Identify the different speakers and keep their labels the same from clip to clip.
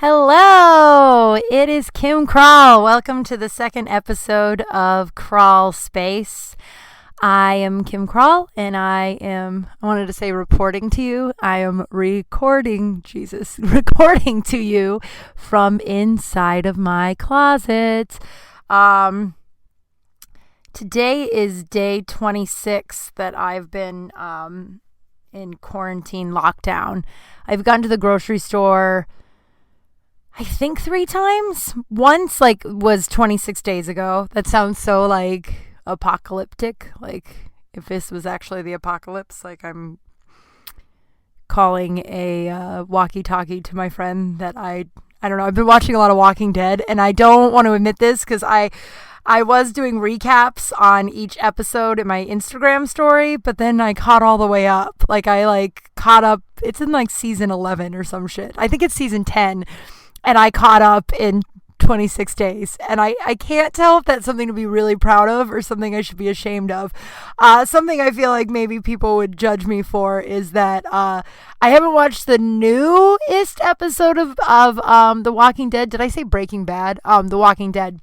Speaker 1: Hello, it is Kim Kral. Welcome to the second episode of Kral Space. I am Kim Kral, and I wanted to say reporting to you. I am recording to you from inside of my closet. Today is day 26 that I've been in quarantine lockdown. I've gone to the grocery store I think 3 times. Once was 26 days ago. That sounds so apocalyptic. If this was actually the apocalypse, I'm calling a walkie-talkie to my friend that I don't know. I've been watching a lot of Walking Dead, and I don't want to admit this because I was doing recaps on each episode in my Instagram story, but then I caught all the way up. I caught up. It's in season 11 or some shit. I think it's season 10. And I caught up in 26 days. And I can't tell if that's something to be really proud of or something I should be ashamed of. Something I feel like maybe people would judge me for is that I haven't watched the newest episode of The Walking Dead. Did I say Breaking Bad? The Walking Dead.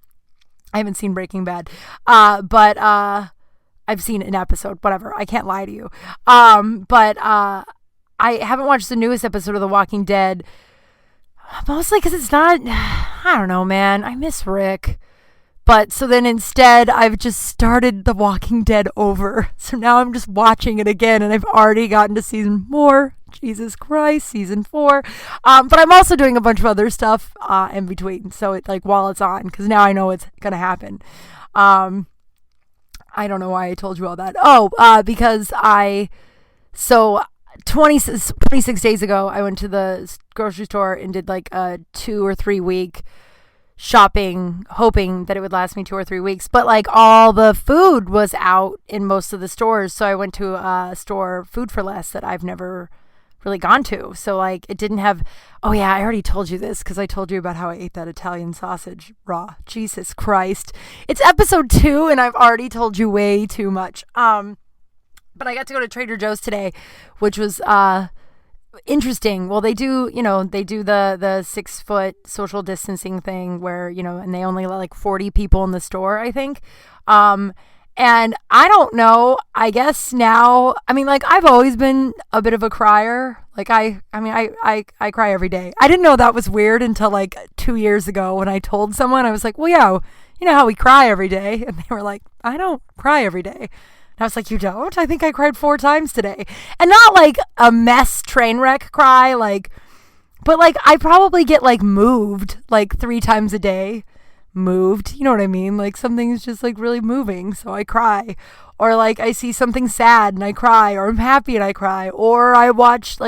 Speaker 1: I haven't seen Breaking Bad. But I've seen an episode. Whatever. I can't lie to you. But I haven't watched the newest episode of The Walking Dead. Mostly because it's not, I don't know, man. I miss Rick. But so then instead, I've just started The Walking Dead over. So now I'm just watching it again, and I've already gotten to season 4. Jesus Christ, season 4. But I'm also doing a bunch of other stuff in between. So it while it's on, because now I know it's going to happen. I don't know why I told you all that. Because 26 days ago, I went to the grocery store and did a 2 or 3 week shopping, hoping that it would last me 2 or 3 weeks. But all the food was out in most of the stores. So I went to a store, Food for Less, that I've never really gone to. So it didn't have, oh yeah, I already told you this because I told you about how I ate that Italian sausage raw. Jesus Christ. It's episode 2 and I've already told you way too much. But I got to go to Trader Joe's today, which was interesting. Well, they do the 6 foot social distancing thing where, and they only let 40 people in the store, I think. And I don't know, I guess now, I've always been a bit of a crier. I cry every day. I didn't know that was weird until 2 years ago when I told someone. I was like, well, yeah, you know how we cry every day? And they were like, I don't cry every day. I was like, you don't? I think I cried 4 times today. And not a mess train wreck cry, but I probably get moved 3 times a day. Moved, you know what I mean? Something's just really moving, so I cry. Or I see something sad and I cry, or I'm happy and I cry. Or I watch,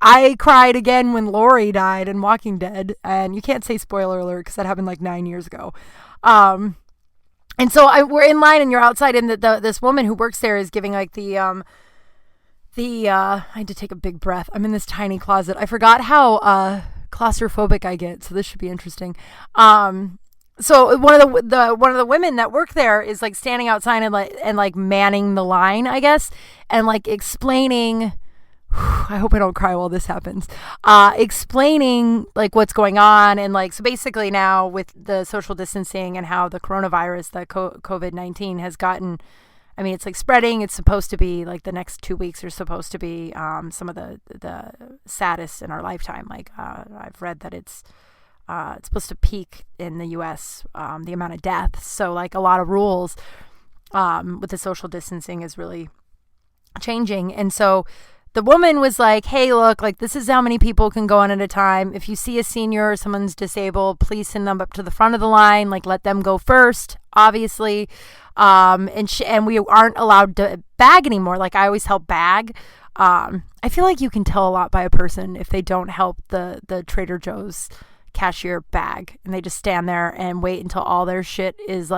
Speaker 1: I cried again when Lori died in Walking Dead. And you can't say spoiler alert because that happened 9 years ago. And so we're in line and you're outside and this woman who works there is giving I had to take a big breath. I'm in this tiny closet. I forgot how claustrophobic I get, so this should be interesting. So one of the women that work there is standing outside and manning the line, I guess, and explaining. I hope I don't cry while this happens. Explaining what's going on and so basically now with the social distancing and how the coronavirus, the COVID-19 has gotten, it's spreading. It's supposed to be the next 2 weeks are supposed to be some of the saddest in our lifetime. I've read that it's supposed to peak in the U.S. The amount of deaths. So a lot of rules with the social distancing is really changing, and so. The woman was like, hey, look, this is how many people can go on at a time. If you see a senior or someone's disabled, please send them up to the front of the line. Let them go first, obviously. And we aren't allowed to bag anymore. I always help bag. I feel like you can tell a lot by a person if they don't help the Trader Joe's cashier bag. And they just stand there and wait until all their shit is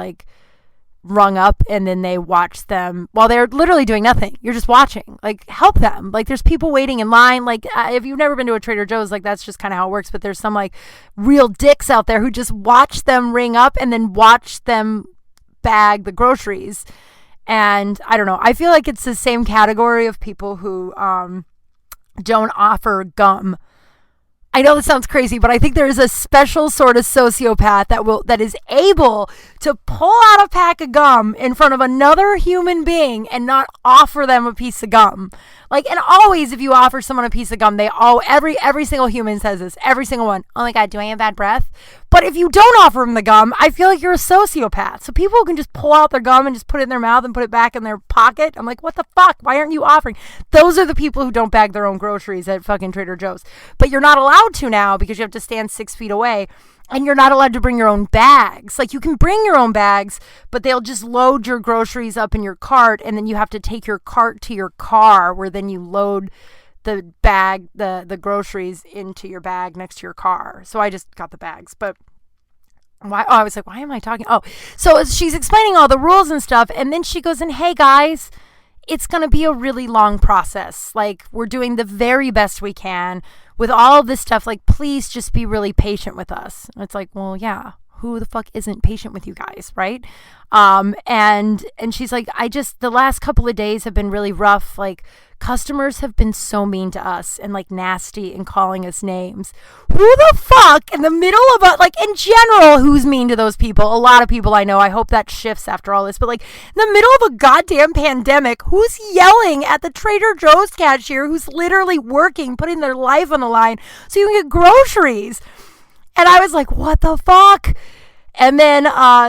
Speaker 1: rung up, and then they watch them while they're literally doing nothing. You're just watching. Help them. There's people waiting in line. If you've never been to a Trader Joe's, that's just kind of how it works. But there's some real dicks out there who just watch them ring up and then watch them bag the groceries. And I don't know. I feel like it's the same category of people who don't offer gum I know this sounds crazy, but I think there's a special sort of sociopath that is able to pull out a pack of gum in front of another human being and not offer them a piece of gum. Like, and always if you offer someone a piece of gum, every single human says this, every single one. Oh my God, do I have bad breath? But if you don't offer them the gum, I feel like you're a sociopath. So people who can just pull out their gum and just put it in their mouth and put it back in their pocket, I'm like, what the fuck? Why aren't you offering? Those are the people who don't bag their own groceries at fucking Trader Joe's. But you're not allowed to now because you have to stand 6 feet away. And you're not allowed to bring your own bags. Like, you can bring your own bags, but they'll just load your groceries up in your cart, and then you have to take your cart to your car, where then you load the bag, the groceries into your bag next to your car. So I just got the bags. But why? Oh, I was like, why am I talking? Oh, so she's explaining all the rules and stuff, and then she goes, and hey guys, it's going to be a really long process. Like, we're doing the very best we can with all of this stuff. Like, please just be really patient with us. And it's like, well, yeah, who the fuck isn't patient with you guys, right? And she's like, the last couple of days have been really rough. Like, customers have been so mean to us and like nasty and calling us names. Who the fuck in the middle of like, in general, who's mean to those people? A lot of people I know. I hope that shifts after all this. But like, in the middle of a goddamn pandemic, who's yelling at the Trader Joe's cashier who's literally working, putting their life on the line so you can get groceries? And I was like, what the fuck? And then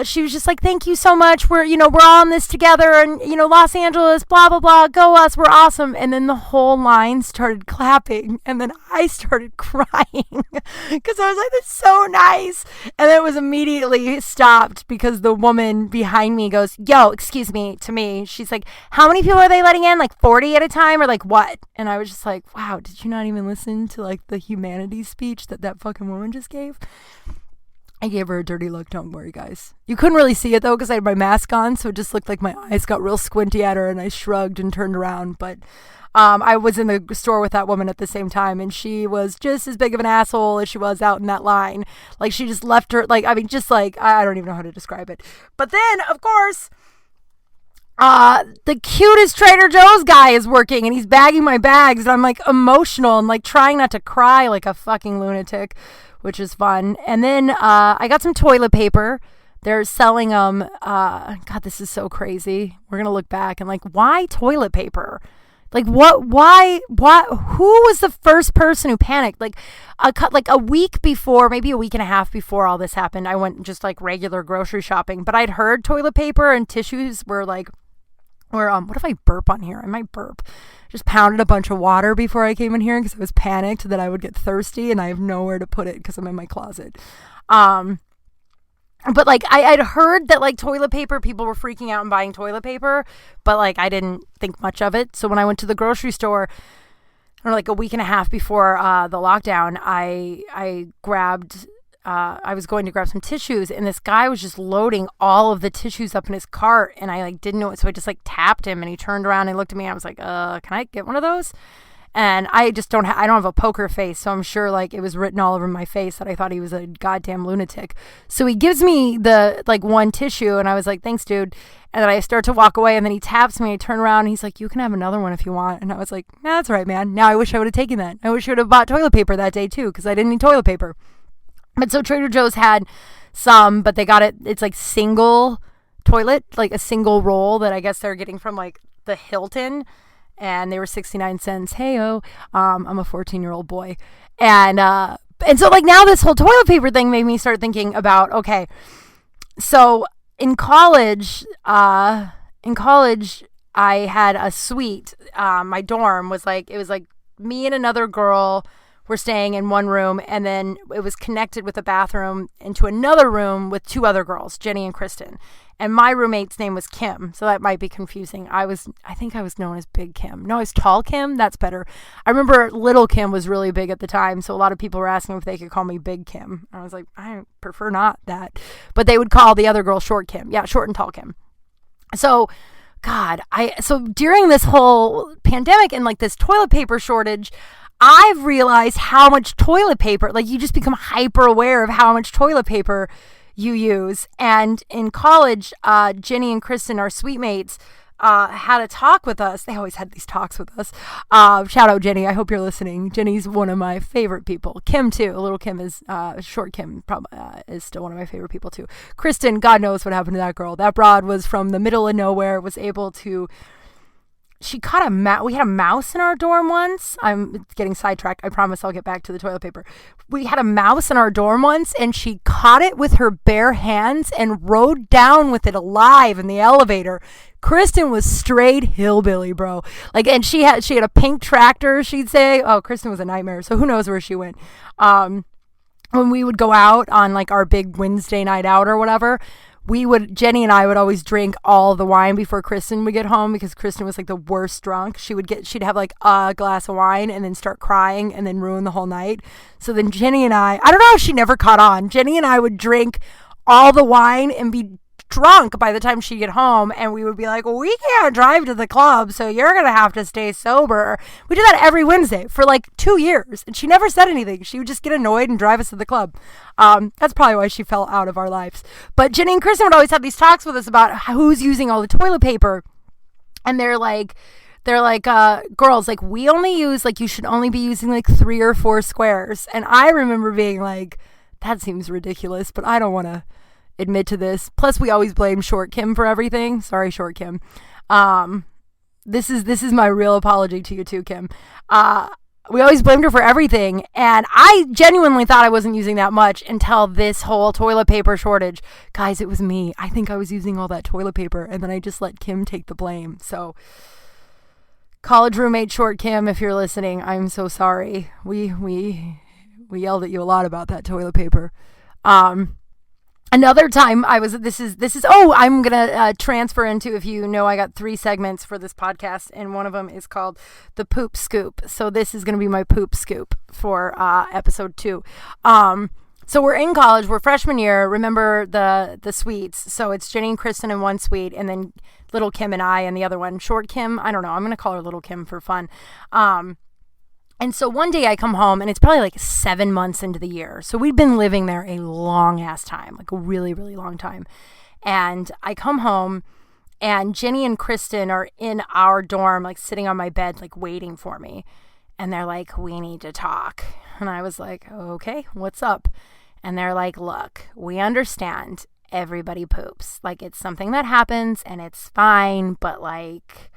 Speaker 1: she was just like, thank you so much. We're all in this together. And, Los Angeles, blah, blah, blah. Go us. We're awesome. And then the whole line started clapping. And then I started crying because I was like, that's so nice. And then it was immediately stopped because the woman behind me goes, yo, excuse me, to me. She's like, how many people are they letting in? Like 40 at a time or like what? And I was just like, wow, did you not even listen to like the humanities speech that fucking woman just gave? I gave her a dirty look. Don't worry, guys. You couldn't really see it, though, because I had my mask on, so it just looked like my eyes got real squinty at her, and I shrugged and turned around. But I was in the store with that woman at the same time, and she was just as big of an asshole as she was out in that line. Like, she just left her, like, I mean, just like, I don't even know how to describe it. But then, of course, the cutest Trader Joe's guy is working, and he's bagging my bags, and I'm, like, emotional and, like, trying not to cry like a fucking lunatic, which is fun. And then I got some toilet paper. They're selling them. God, this is so crazy. We're going to look back and like, why toilet paper? Like, why, who was the first person who panicked? Like a week before, maybe a week and a half before all this happened, I went just like regular grocery shopping. But I'd heard toilet paper and tissues were like, what if I burp on here? I might burp. Just pounded a bunch of water before I came in here because I was panicked that I would get thirsty and I have nowhere to put it because I'm in my closet. But like I'd heard that like toilet paper, people were freaking out and buying toilet paper, but like I didn't think much of it. So when I went to the grocery store, or like a week and a half before the lockdown, I grabbed. I was going to grab some tissues, and this guy was just loading all of the tissues up in his cart, and I like didn't know it, so I just like tapped him, and he turned around and looked at me, and I was like, can I get one of those? And I just don't have a poker face, so I'm sure like it was written all over my face that I thought he was a goddamn lunatic. So he gives me the like one tissue, and I was like, thanks, dude. And then I start to walk away, and then he taps me, and I turn around, and he's like, you can have another one if you want. And I was like, nah, that's all right, man. Now I wish I would have taken that. I wish I would have bought toilet paper that day too, because I didn't need toilet paper. But so Trader Joe's had some, but they got it. It's like single toilet, like a single roll that I guess they're getting from like the Hilton, and they were 69 cents. Hey-o. I'm a 14-year-old boy. And so like now this whole toilet paper thing made me start thinking about, okay, so in college, I had a suite. My dorm was like, it was like me and another girl were staying in one room, and then it was connected with a bathroom into another room with two other girls, Jenny and Kristen. And my roommate's name was Kim, so that might be confusing. I think I was known as Big Kim. No, I was Tall Kim. That's better. I remember Little Kim was really big at the time, so a lot of people were asking if they could call me Big Kim. I was like, I prefer not that. But they would call the other girl Short Kim. Yeah, Short and Tall Kim. So, God, so during this whole pandemic and like this toilet paper shortage, I've realized how much toilet paper, like you just become hyper aware of how much toilet paper you use. And in college, Jenny and Kristen, our suite mates, had a talk with us. They always had these talks with us. Shout out Jenny. I hope you're listening. Jenny's one of my favorite people. Kim too. Little Kim is, short Kim probably is still one of my favorite people too. Kristen, God knows what happened to that girl. That broad was from the middle of nowhere, was able to, she caught we had a mouse in our dorm once. I'm getting sidetracked. I promise I'll get back to the toilet paper. We had a mouse in our dorm once, and she caught it with her bare hands and rode down with it alive in the elevator. Kristen was straight hillbilly, bro. Like, and she had a pink tractor, she'd say. Oh, Kristen was a nightmare. So who knows where she went. When we would go out on like our big Wednesday night out or whatever, Jenny and I would always drink all the wine before Kristen would get home, because Kristen was like the worst drunk. She'd have like a glass of wine and then start crying and then ruin the whole night. So then Jenny and I don't know how she never caught on. Jenny and I would drink all the wine and be drunk by the time she'd get home, and we would be like, well, we can't drive to the club, so you're gonna have to stay sober. We did that every Wednesday for like 2 years, and she never said anything. She would just get annoyed and drive us to the club. That's probably why she fell out of our lives. But Jenny and Kristen would always have these talks with us about who's using all the toilet paper, and they're like, girls, like, we only use, like, you should only be using like 3 or 4 squares. And I remember being like, that seems ridiculous, but I don't want to admit to this. Plus, we always blame Short Kim for everything. Sorry, Short Kim. This is my real apology to you too, Kim. We always blamed her for everything, and I genuinely thought I wasn't using that much until this whole toilet paper shortage. Guys, it was me. I think I was using all that toilet paper, and then I just let Kim take the blame. So, college roommate Short Kim, if you're listening, I'm so sorry. We yelled at you a lot about that toilet paper. Another time I'm going to transfer into, if you know, I got 3 segments for this podcast, and one of them is called the Poop Scoop. So this is going to be my Poop Scoop for episode 2. So we're in college, we're freshman year. Remember the suites. So it's Jenny and Kristen in one suite, and then Little Kim and I in the other one. Short Kim, I don't know, I'm going to call her Little Kim for fun. And so one day I come home, and it's probably like 7 months into the year. So we'd been living there a long ass time, like a really, really long time. And I come home, and Jenny and Kristen are in our dorm, like sitting on my bed, like waiting for me. And they're like, we need to talk. And I was like, okay, what's up? And they're like, look, we understand everybody poops. Like, it's something that happens and it's fine, but like,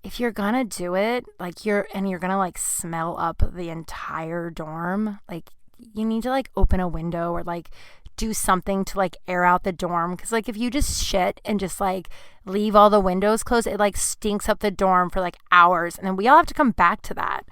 Speaker 1: if you're gonna do it, like you're gonna like smell up the entire dorm, like you need to like open a window or like do something to like air out the dorm. Cause like if you just shit and just like leave all the windows closed, it like stinks up the dorm for like hours. And then we all have to come back to that.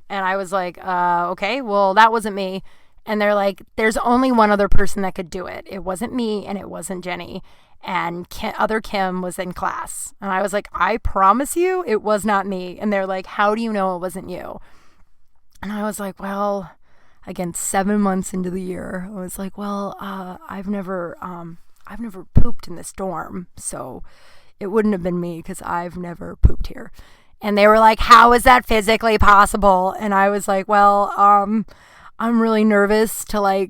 Speaker 1: And I was like, okay, well, that wasn't me. And they're like, there's only one other person that could do it. It wasn't me and it wasn't Jenny. And other Kim was in class. And I was like, I promise you it was not me. And they're like, how do you know it wasn't you? And I was like, well, again, 7 months into the year, I was like, well, I've never pooped in this dorm. So it wouldn't have been me because I've never pooped here. And they were like, how is that physically possible? And I was like, well, I'm really nervous to I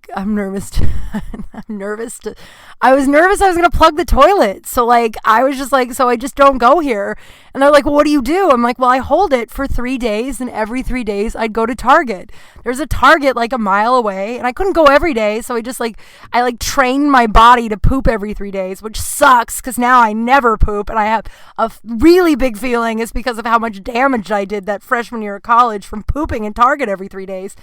Speaker 1: was nervous I was going to plug the toilet. So like, I was just like, so I just don't go here. And they're like, well, what do you do? I'm like, well, I hold it for 3 days, and every 3 days I'd go to Target. There's a Target like a mile away, and I couldn't go every day. So I trained my body to poop every 3 days, which sucks because now I never poop. And I have a really big feeling it's because of how much damage I did that freshman year of college from pooping in Target every 3 days.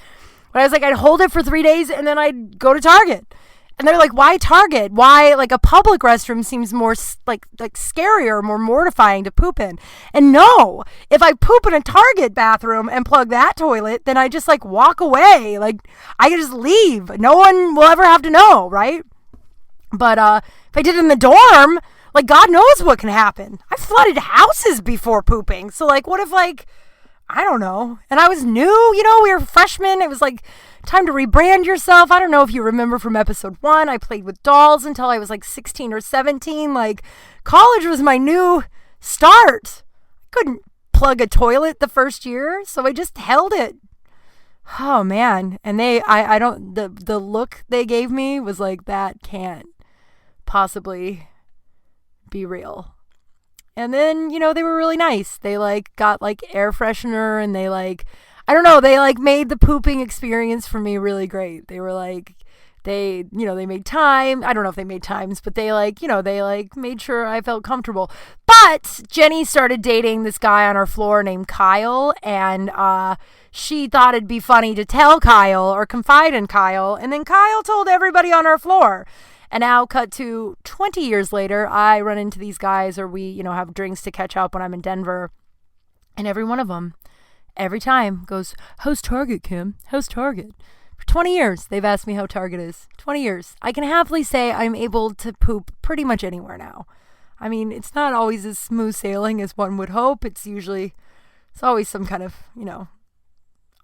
Speaker 1: But I was like, I'd hold it for 3 days and then I'd go to Target. And they're like, why Target? Why, like, a public restroom seems more like scarier, more mortifying to poop in. And no, if I poop in a Target bathroom and plug that toilet, then I just like walk away. Like, I can just leave. No one will ever have to know, right? But if I did it in the dorm, like, God knows what can happen. I flooded houses before pooping. So like, what if like, I don't know. And I was new, we were freshmen. It was like time to rebrand yourself. I don't know if you remember from episode 1, I played with dolls until I was like 16 or 17. Like, college was my new start. I couldn't plug a toilet the first year, so I just held it. Oh man. And the look they gave me was like, that can't possibly be real. And then, they were really nice. They like got like air freshener, and they like, I don't know, they like made the pooping experience for me really great. They were like, they made time. I don't know if they made times, but they like, they like made sure I felt comfortable. But Jenny started dating this guy on our floor named Kyle, and she thought it'd be funny to tell Kyle or confide in Kyle. And then Kyle told everybody on our floor. And now cut to 20 years later, I run into these guys, or we, have drinks to catch up when I'm in Denver. And every one of them, every time goes, "How's Target, Kim? How's Target?" For 20 years, they've asked me how Target is. 20 years. I can happily say I'm able to poop pretty much anywhere now. I mean, it's not always as smooth sailing as one would hope. It's always some kind of,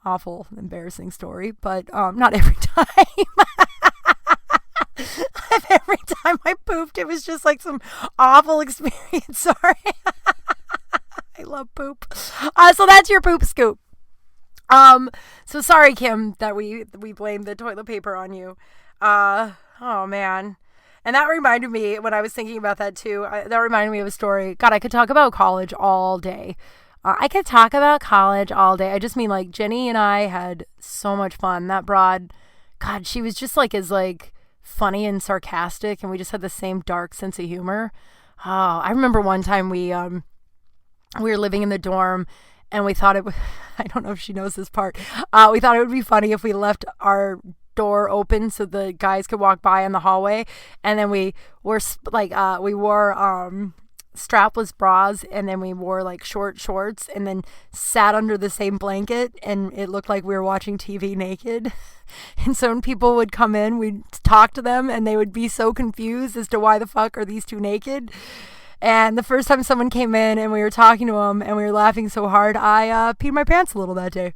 Speaker 1: awful, embarrassing story, but not every time. Every time I pooped, it was just like some awful experience. Sorry. I love poop. So that's your poop scoop. So sorry, Kim, that we blamed the toilet paper on you. Oh man. And that reminded me, when I was thinking about that too, that reminded me of a story. God, I could talk about college all day. I could talk about college all day. I just mean, like, Jenny and I had so much fun. That broad, God, she was just like as like funny and sarcastic, and we just had the same dark sense of humor. Oh, I remember one time we were living in the dorm, and we thought I don't know if she knows this part. We thought it would be funny if we left our door open so the guys could walk by in the hallway, and then we wore strapless bras, and then we wore like short shorts, and then sat under the same blanket, and it looked like we were watching TV naked. And so when people would come in, we'd talk to them, and they would be so confused as to why the fuck are these two naked. And the first time someone came in and we were talking to them and we were laughing so hard, I peed my pants a little that day.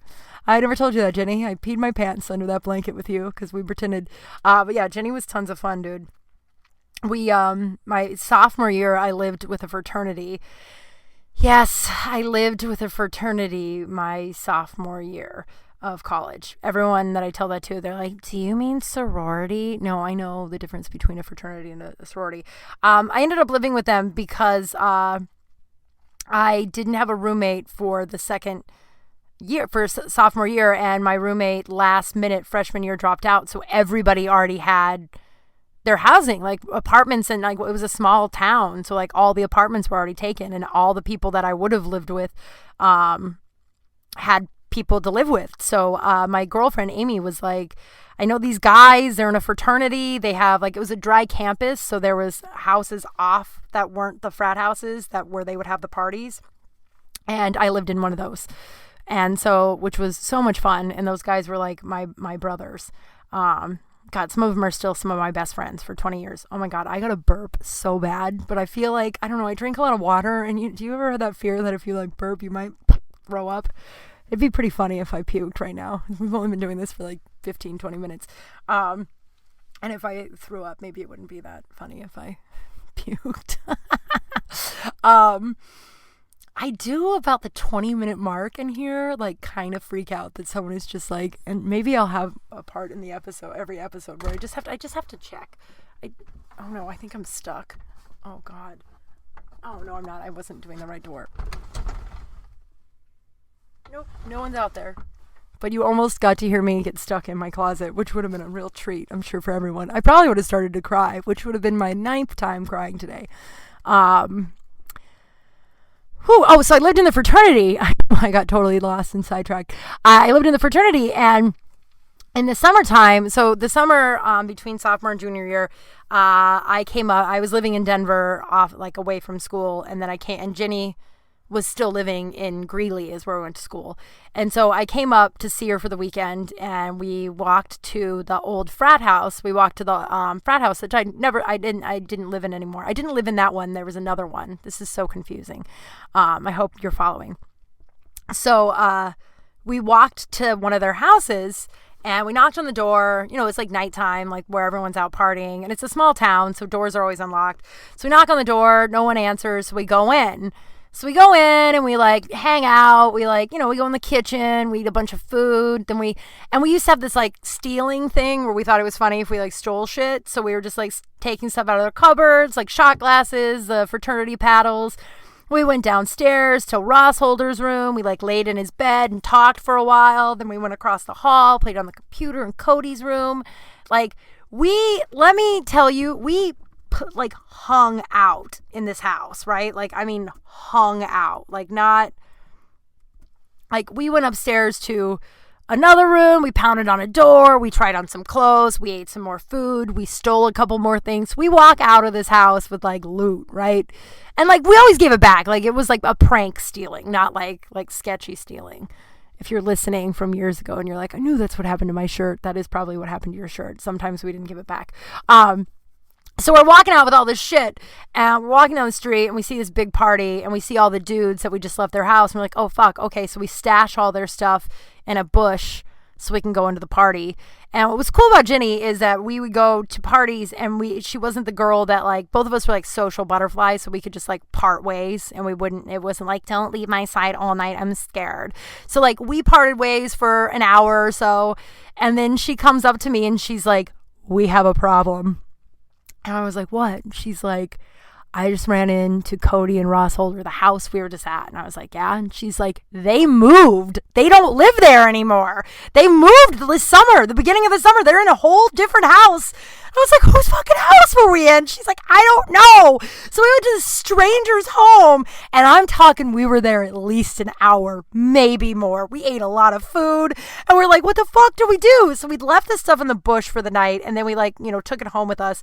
Speaker 1: I never told you that, Jenny. I peed my pants under that blanket with you because we pretended. But yeah, Jenny was tons of fun, dude. We, my sophomore year, I lived with a fraternity. Yes, I lived with a fraternity my sophomore year of college. Everyone that I tell that to, they're like, "Do you mean sorority?" No, I know the difference between a fraternity and a sorority. I ended up living with them because I didn't have a roommate for the second year, for sophomore year, and my roommate last minute freshman year dropped out, so everybody already had their housing, like apartments, and like it was a small town, so like all the apartments were already taken, and all the people that I would have lived with had people to live with. So my girlfriend Amy was like, "I know these guys, they're in a fraternity, they have like," it was a dry campus, so there was houses off that weren't the frat houses where they would have the parties, and I lived in one of those, and so, which was so much fun, and those guys were like my brothers. God, some of them are still some of my best friends for 20 years. Oh my God, I got a burp so bad, but I feel like, I don't know, I drink a lot of water, and do you ever have that fear that if you like burp, you might throw up? It'd be pretty funny if I puked right now. We've only been doing this for like 15, 20 minutes. And if I threw up, maybe it wouldn't be that funny if I puked. I do about the 20-minute mark in here, like, kind of freak out that someone is just like, and maybe I'll have a part in the episode, every episode, where I just have to check. Oh no, I think I'm stuck. Oh God. Oh no, I'm not. I wasn't doing the right door. Nope, no one's out there. But you almost got to hear me get stuck in my closet, which would have been a real treat, I'm sure, for everyone. I probably would have started to cry, which would have been my 9th time crying today. So I lived in the fraternity. I got totally lost and sidetracked. I lived in the fraternity, and in the summertime, so the summer between sophomore and junior year, I came up. I was living in Denver, off like away from school, and then I came, and Jenny was still living in Greeley, is where we went to school. And so I came up to see her for the weekend, and we walked to the old frat house. We walked to the frat house that I didn't live in anymore. I didn't live in that one. There was another one. This is so confusing. I hope you're following. So we walked to one of their houses, and we knocked on the door. You know, it's like nighttime, like where everyone's out partying, and it's a small town, so doors are always unlocked. So we knock on the door, no one answers, so we go in. So we go in and we like hang out. We like, we go in the kitchen, we eat a bunch of food. Then we used to have this like stealing thing where we thought it was funny if we like stole shit. So we were just like taking stuff out of their cupboards, like shot glasses, the fraternity paddles. We went downstairs to Ross Holder's room. We like laid in his bed and talked for a while. Then we went across the hall, played on the computer in Cody's room. Like let me tell you, we like hung out in this house, right? Like, I mean, hung out, like not like we went upstairs to another room. We pounded on a door. We tried on some clothes. We ate some more food. We stole a couple more things. We walk out of this house with like loot, right? And like we always gave it back. Like it was like a prank stealing, not like sketchy stealing. If you're listening from years ago and you're like, I knew that's what happened to my shirt. That is probably what happened to your shirt. Sometimes we didn't give it back. So we're walking out with all this shit, and we're walking down the street, and we see this big party, and we see all the dudes that we just left their house, and we're like, oh, fuck, okay, so we stash all their stuff in a bush so we can go into the party. And what was cool about Ginny is that we would go to parties, and she wasn't the girl that, like, both of us were, like, social butterflies, so we could just, like, part ways, and it wasn't like, don't leave my side all night, I'm scared. So, like, we parted ways for an hour or so, and then she comes up to me, and she's like, we have a problem. And I was like, what? She's like, I just ran into Cody and Ross Holder, the house we were just at. And I was like, yeah. And she's like, they moved. They don't live there anymore. They moved this summer, the beginning of the summer. They're in a whole different house. I was like, whose fucking house were we in? She's like, I don't know. So we went to this stranger's home, and I'm talking, we were there at least an hour, maybe more. We ate a lot of food, and we're like, what the fuck do we do? So we left this stuff in the bush for the night, and then we took it home with us.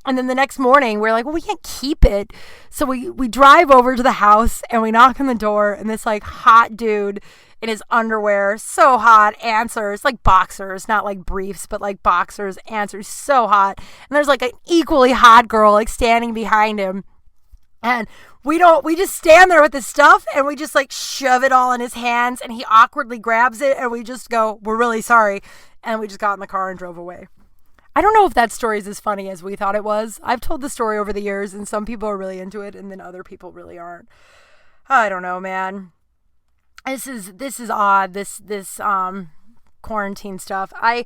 Speaker 1: And then the next morning, we're like, well, we can't keep it. So we drive over to the house, and we knock on the door, and this like hot dude in his underwear, so hot, answers, like boxers, not like briefs, but like boxers, answers, so hot. And there's like an equally hot girl like standing behind him. And we just stand there with the stuff, and we just like shove it all in his hands, and he awkwardly grabs it, and we just go, we're really sorry. And we just got in the car and drove away. I don't know if that story is as funny as we thought it was. I've told the story over the years, and some people are really into it, and then other people really aren't. I don't know, man. This is odd. This quarantine stuff. I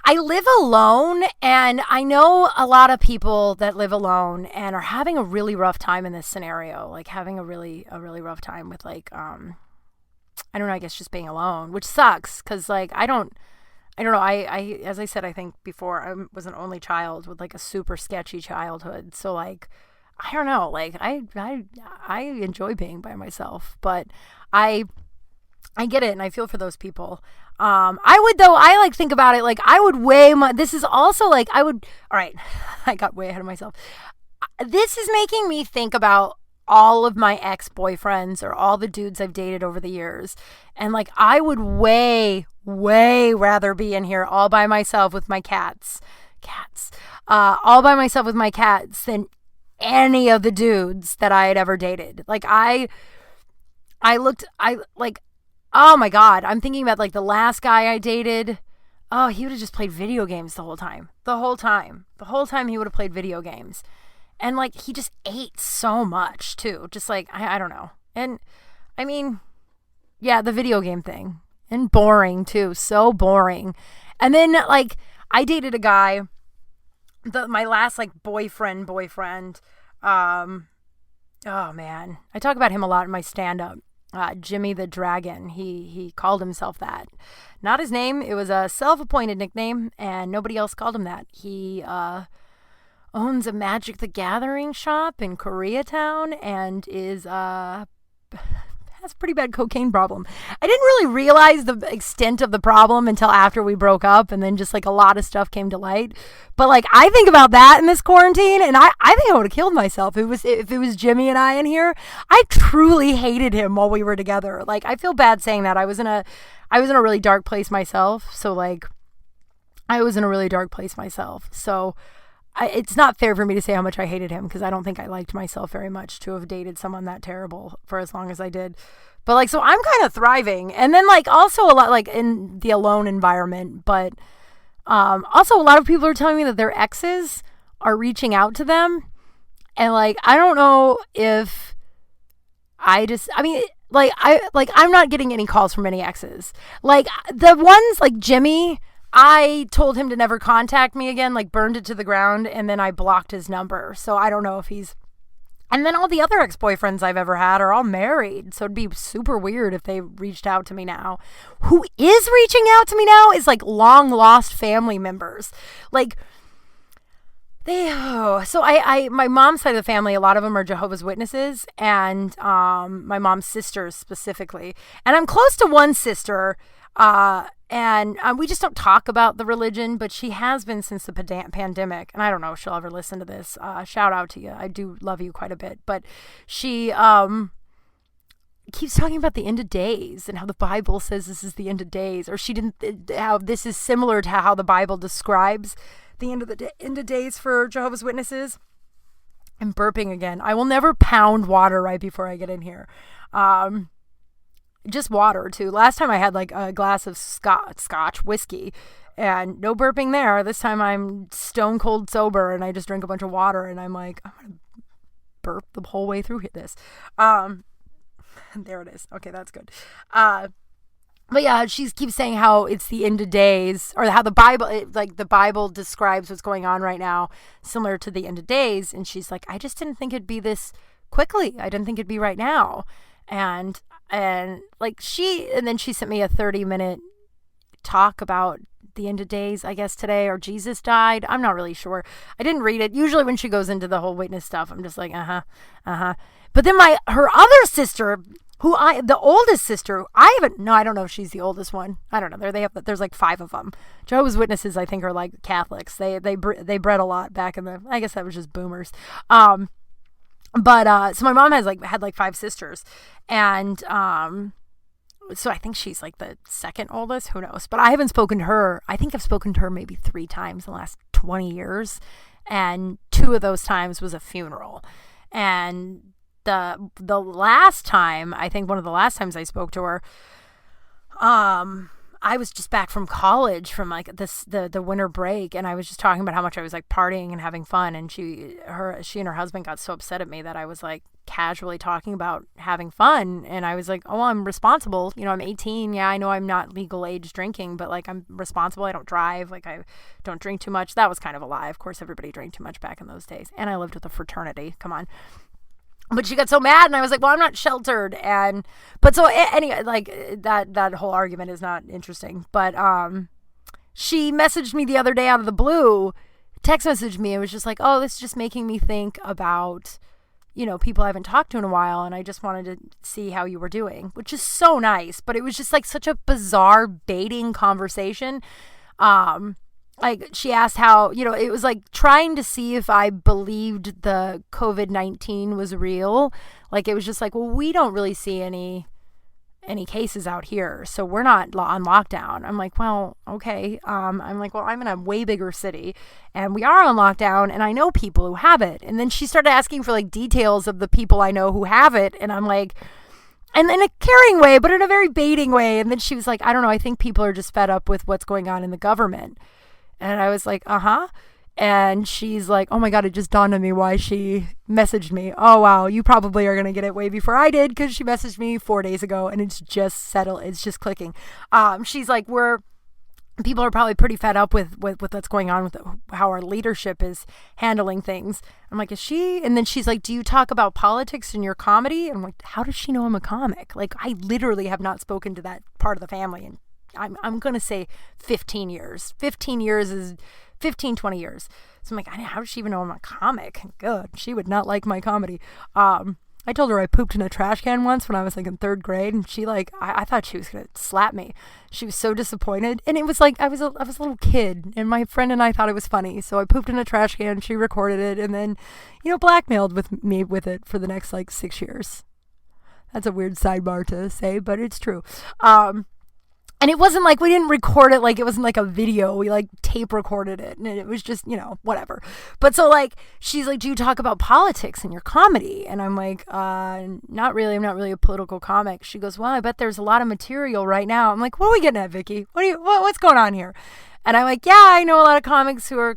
Speaker 1: live alone, and I know a lot of people that live alone and are having a really rough time in this scenario. Like having a really rough time with like I don't know. I guess just being alone, which sucks because like I don't know. I as I said, I think before, I was an only child with like a super sketchy childhood. So like, I don't know. Like I enjoy being by myself, but I get it, and I feel for those people. I like think about it. Like I would this is also like all right, I got way ahead of myself. This is making me think about all of my ex-boyfriends or all the dudes I've dated over the years. And like, I would way rather be in here all by myself with my cats, all by myself with my cats than any of the dudes that I had ever dated. Like oh my God, I'm thinking about like the last guy I dated. Oh, he would have just played video games the whole time he would have played video games. And like, he just ate so much too. Just like, I don't know. And I mean, yeah, the video game thing, and boring too. So boring. And then like, I dated a guy, my last like boyfriend, oh man, I talk about him a lot in my stand-up. Jimmy the Dragon. He called himself that. Not his name. It was a self-appointed nickname, and nobody else called him that. He owns a Magic the Gathering shop in Koreatown and is has a pretty bad cocaine problem. I didn't really realize the extent of the problem until after we broke up, and then just like a lot of stuff came to light. But like, I think about that in this quarantine, and I think I would have killed myself if it was Jimmy and I in here. I truly hated him while we were together. Like, I feel bad saying that. I was in a really dark place myself. So like, So it's not fair for me to say how much I hated him, because I don't think I liked myself very much to have dated someone that terrible for as long as I did. But like, so I'm kind of thriving. And then like, also a lot like in the alone environment, but also a lot of people are telling me that their exes are reaching out to them. And like, I don't know if I'm not getting any calls from any exes. Like the ones like Jimmy, I told him to never contact me again, like burned it to the ground, and then I blocked his number. So I don't know if he's And then all the other ex-boyfriends I've ever had are all married. So it'd be super weird if they reached out to me now. Who is reaching out to me now is like long lost family members. Like my mom's side of the family, a lot of them are Jehovah's Witnesses, and my mom's sisters specifically. And I'm close to one sister, and we just don't talk about the religion, but she has been since the pandemic. And I don't know if she'll ever listen to this. Shout out to you. I do love you quite a bit. But she keeps talking about the end of days and how the Bible says this is the end of days, or how this is similar to how the Bible describes the end of days for Jehovah's Witnesses. I'm burping again. I will never pound water right before I get in here. Just water too. Last time I had like a glass of scotch whiskey, and no burping there. This time I'm stone cold sober and I just drink a bunch of water, and I'm like, I'm gonna burp the whole way through this. There it is. Okay, that's good. But yeah, she keeps saying how it's the end of days, or how the Bible describes what's going on right now, similar to the end of days. And she's like, I just didn't think it'd be this quickly. I didn't think it'd be right now. And then she sent me a 30-minute talk about the end of days, I guess today, or Jesus died. I'm not really sure. I didn't read it. Usually when she goes into the whole witness stuff, I'm just like, But then her other sister, the oldest sister, I don't know if she's the oldest one. I don't know. There's like 5 of them. Jehovah's Witnesses, I think, are like Catholics. They bred a lot back in I guess that was just boomers. So my mom had like 5 sisters, and so I think she's like the second oldest. Who knows? But I haven't spoken to her. I think I've spoken to her maybe 3 times in the last 20 years, and 2 of those times was a funeral. And the last time, I think one of the last times I spoke to her, I was just back from college from like the winter break, and I was just talking about how much I was like partying and having fun, and she and her husband got so upset at me that I was like casually talking about having fun, and I was like, oh, I'm responsible, I'm 18, yeah, I know I'm not legal age drinking, but like I'm responsible, I don't drive, like I don't drink too much. That was kind of a lie. Of course everybody drank too much back in those days, and I lived with a fraternity, come on. But she got so mad, and I was like, well, I'm not sheltered. But so anyway, like that whole argument is not interesting. But she messaged me the other day out of the blue, text messaged me, and was just like, oh, this is just making me think about, people I haven't talked to in a while, and I just wanted to see how you were doing, which is so nice. But it was just like such a bizarre baiting conversation. Like she asked how, it was like trying to see if I believed the COVID-19 was real. Like it was just like, well, we don't really see any cases out here, so we're not on lockdown. I'm like, well, okay. I'm like, well, I'm in a way bigger city and we are on lockdown, and I know people who have it. And then she started asking for like details of the people I know who have it, and I'm like, and in a caring way, but in a very baiting way. And then she was like, I don't know, I think people are just fed up with what's going on in the government. And I was like, And she's like, oh my God, it just dawned on me why she messaged me. Oh, wow, you probably are going to get it way before I did, because she messaged me 4 days ago, and it's just settled. It's just clicking. She's like, people are probably pretty fed up with what's going on with how our leadership is handling things. I'm like, is she? And then she's like, do you talk about politics in your comedy? And I'm like, how does she know I'm a comic? Like, I literally have not spoken to that part of the family in I'm going to say 15 years. 20 years. So I'm like, how does she even know I'm a comic? Good. She would not like my comedy. I told her I pooped in a trash can once when I was like in 3rd grade, and she I thought she was going to slap me. She was so disappointed. And it was like, I was a little kid, and my friend and I thought it was funny. So I pooped in a trash can, she recorded it, and then, blackmailed me with it for the next like 6 years. That's a weird sidebar to say, but it's true. And it wasn't like, we didn't record it, like it wasn't like a video, we like tape recorded it, and it was just, whatever. But so like, she's like, do you talk about politics in your comedy? And I'm like, not really, I'm not really a political comic. She goes, well, I bet there's a lot of material right now. I'm like, what are we getting at, Vicky? What's going on here? And I'm like, yeah, I know a lot of comics who are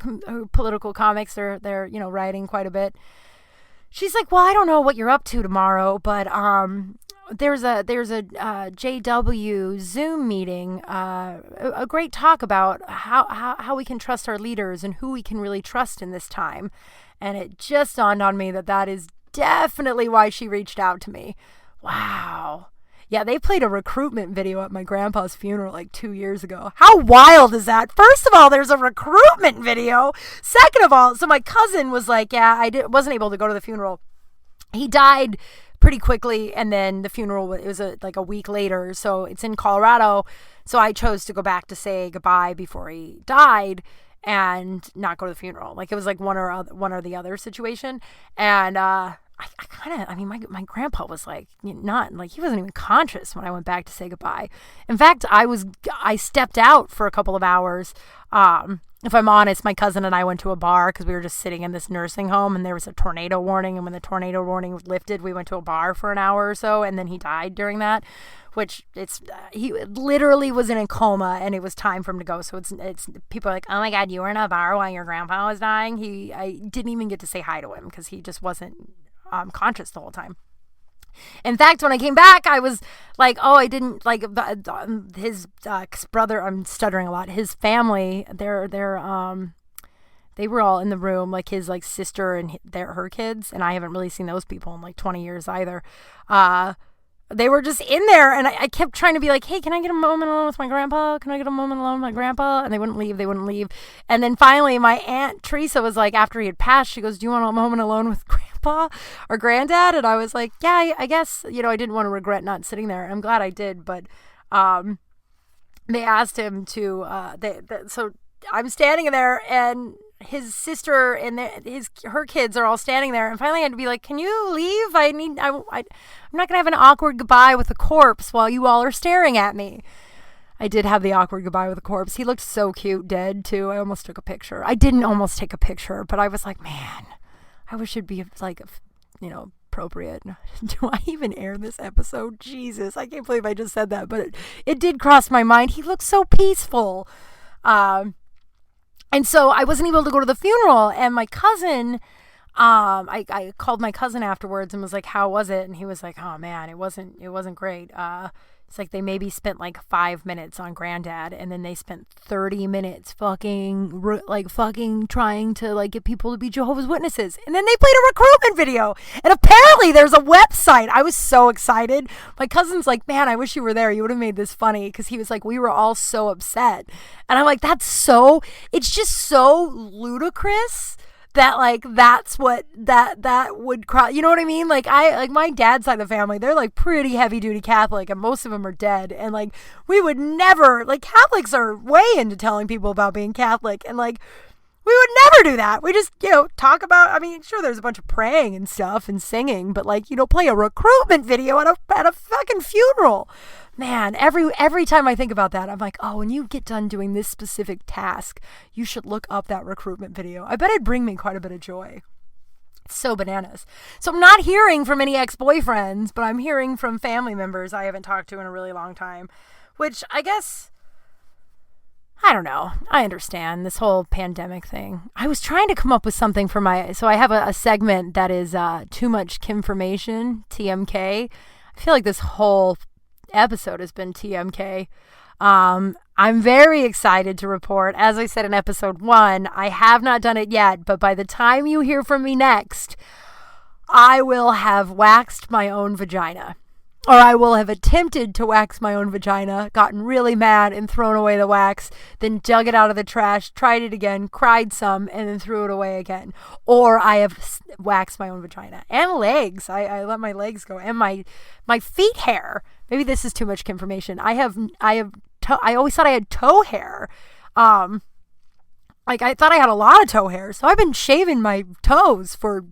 Speaker 1: political comics, they're writing quite a bit. She's like, well, I don't know what you're up to tomorrow, but there's a JW Zoom meeting, a great talk about how we can trust our leaders and who we can really trust in this time. And it just dawned on me that is definitely why she reached out to me. Wow. Yeah, they played a recruitment video at my grandpa's funeral like 2 years ago. How wild is that? First of all, there's a recruitment video. Second of all, so my cousin was like, yeah, wasn't able to go to the funeral. He died pretty quickly, and then the funeral, it was like a week later, so it's in Colorado. So I chose to go back to say goodbye before he died and not go to the funeral. Like, it was like one or the other situation. And my grandpa was like, not like, he wasn't even conscious when I went back to say goodbye. In fact, I stepped out for a couple of hours. If I'm honest, my cousin and I went to a bar because we were just sitting in this nursing home and there was a tornado warning. And when the tornado warning was lifted, we went to a bar for an hour or so, and then he died during that, which he literally was in a coma and it was time for him to go. So it's people are like, oh my God, you were in a bar while your grandpa was dying. I didn't even get to say hi to him because he just wasn't conscious the whole time. In fact, when I came back, I was like, oh, I didn't like his brother. I'm stuttering a lot. His family, they were all in the room, like his like sister and her kids, and I haven't really seen those people in like 20 years either. They were just in there, and I kept trying to be like, hey, can I get a moment alone with my grandpa? Can I get a moment alone with my grandpa? And they wouldn't leave. And then finally, my Aunt Teresa was like, after he had passed, she goes, do you want a moment alone with grandpa or granddad? And I was like, yeah, I guess, I didn't want to regret not sitting there. I'm glad I did, but they asked him to, so I'm standing there, and his sister and her kids are all standing there, and finally I had to be like, can you leave? I'm not gonna have an awkward goodbye with a corpse while you all are staring at me. I did have the awkward goodbye with a corpse. He looked so cute dead too. I almost took a picture. I didn't almost take a picture, but I was like, man, I wish it'd be like, appropriate. Do I even air this episode? Jesus, I can't believe I just said that, but it did cross my mind. He looked so peaceful. And so I wasn't able to go to the funeral, and my cousin, I called my cousin afterwards and was like, how was it? And he was like, oh man, it wasn't great. It's like they maybe spent like 5 minutes on granddad, and then they spent 30 minutes fucking trying to like get people to be Jehovah's Witnesses. And then they played a recruitment video, and apparently there's a website. I was so excited. My cousin's like, man, I wish you were there. You would have made this funny, because he was like, we were all so upset. And I'm like, it's just so ludicrous that like that's what that would cry. You know what I mean? Like my dad's side of the family, they're like pretty heavy duty Catholic, and most of them are dead. And like we would never, like, Catholics are way into telling people about being Catholic, and like we would never do that. We just talk about. I mean, sure, there's a bunch of praying and stuff and singing, but like play a recruitment video at a fucking funeral. Man, every time I think about that, I'm like, oh, when you get done doing this specific task, you should look up that recruitment video. I bet it'd bring me quite a bit of joy. It's so bananas. So I'm not hearing from any ex-boyfriends, but I'm hearing from family members I haven't talked to in a really long time, which I guess, I don't know. I understand this whole pandemic thing. I was trying to come up with something for so I have a segment that is too much Kimformation, TMK. I feel like this whole episode has been TMK. I'm very excited to report, as I said in episode 1, I have not done it yet, but by the time you hear from me next, I will have waxed my own vagina. Or I will have attempted to wax my own vagina, gotten really mad and thrown away the wax, then dug it out of the trash, tried it again, cried some, and then threw it away again. Or I have waxed my own vagina. And legs. I let my legs go. And my feet hair. Maybe this is too much information. I always thought I had toe hair. I thought I had a lot of toe hair. So I've been shaving my toes for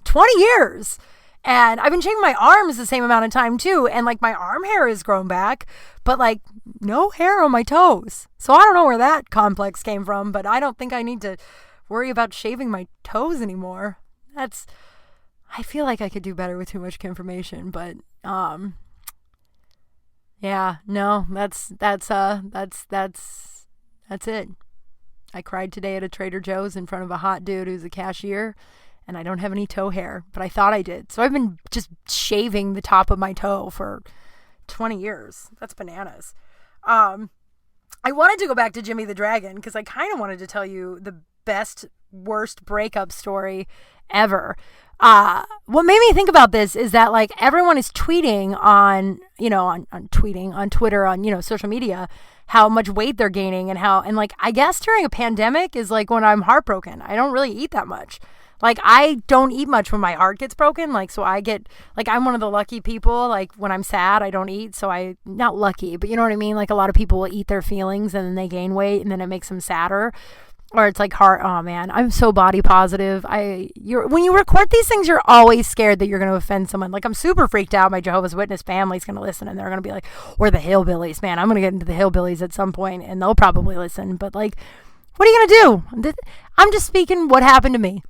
Speaker 1: 20 years. And I've been shaving my arms the same amount of time too. And like my arm hair has grown back, but like no hair on my toes. So I don't know where that complex came from, but I don't think I need to worry about shaving my toes anymore. I feel like I could do better with too much information, but yeah, no, that's it. I cried today at a Trader Joe's in front of a hot dude who's a cashier. And I don't have any toe hair, but I thought I did. So I've been just shaving the top of my toe for 20 years. That's bananas. I wanted to go back to Jimmy the Dragon because I kind of wanted to tell you the best, worst breakup story ever. What made me think about this is that like everyone is tweeting on tweeting on Twitter, on, social media, how much weight they're gaining and like, I guess during a pandemic is like when I'm heartbroken. I don't really eat that much. Like, I don't eat much when my heart gets broken. Like, so I get, like, I'm one of the lucky people. Like, when I'm sad, I don't eat. So not lucky, but you know what I mean? Like, a lot of people will eat their feelings and then they gain weight and then it makes them sadder. Or it's like oh man, I'm so body positive. When you record these things, you're always scared that you're going to offend someone. Like, I'm super freaked out. My Jehovah's Witness family's going to listen and they're going to be like, we're the hillbillies, man. I'm going to get into the hillbillies at some point and they'll probably listen. But like, what are you going to do? I'm just speaking what happened to me.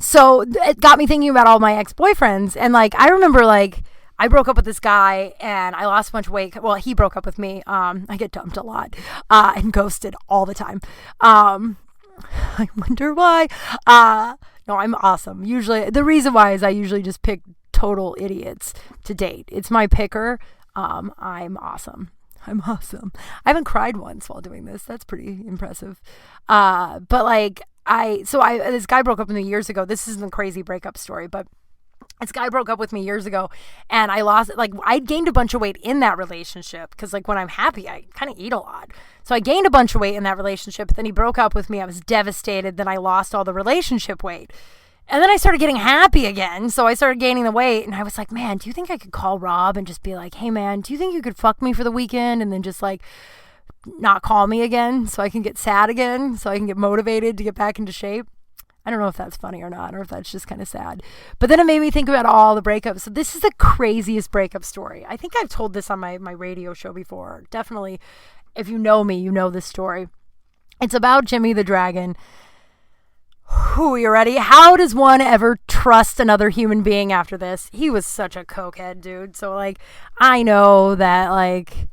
Speaker 1: So it got me thinking about all my ex-boyfriends. And like, I remember like, I broke up with this guy and I lost a bunch of weight. Well, he broke up with me. I get dumped a lot, and ghosted all the time. I wonder why. No, I'm awesome. Usually the reason why is I usually just pick total idiots to date. It's my picker. I'm awesome. I'm awesome. I haven't cried once while doing this. That's pretty impressive. But like, this guy broke up with me years ago. This isn't a crazy breakup story, but this guy broke up with me years ago and I gained a bunch of weight in that relationship because like when I'm happy, I kind of eat a lot. So I gained a bunch of weight in that relationship, but then he broke up with me. I was devastated. Then I lost all the relationship weight. And then I started getting happy again. So I started gaining the weight and I was like, man, do you think I could call Rob and just be like, hey man, do you think you could fuck me for the weekend? And then just like not call me again so I can get sad again, so I can get motivated to get back into shape. I don't know if that's funny or not, or if that's just kind of sad. But then it made me think about all the breakups. So this is the craziest breakup story. I think I've told this on my radio show before. Definitely, if you know me, you know this story. It's about Jimmy the Dragon. Whew, you ready? How does one ever trust another human being after this? He was such a cokehead, dude. So, like, I know that, like,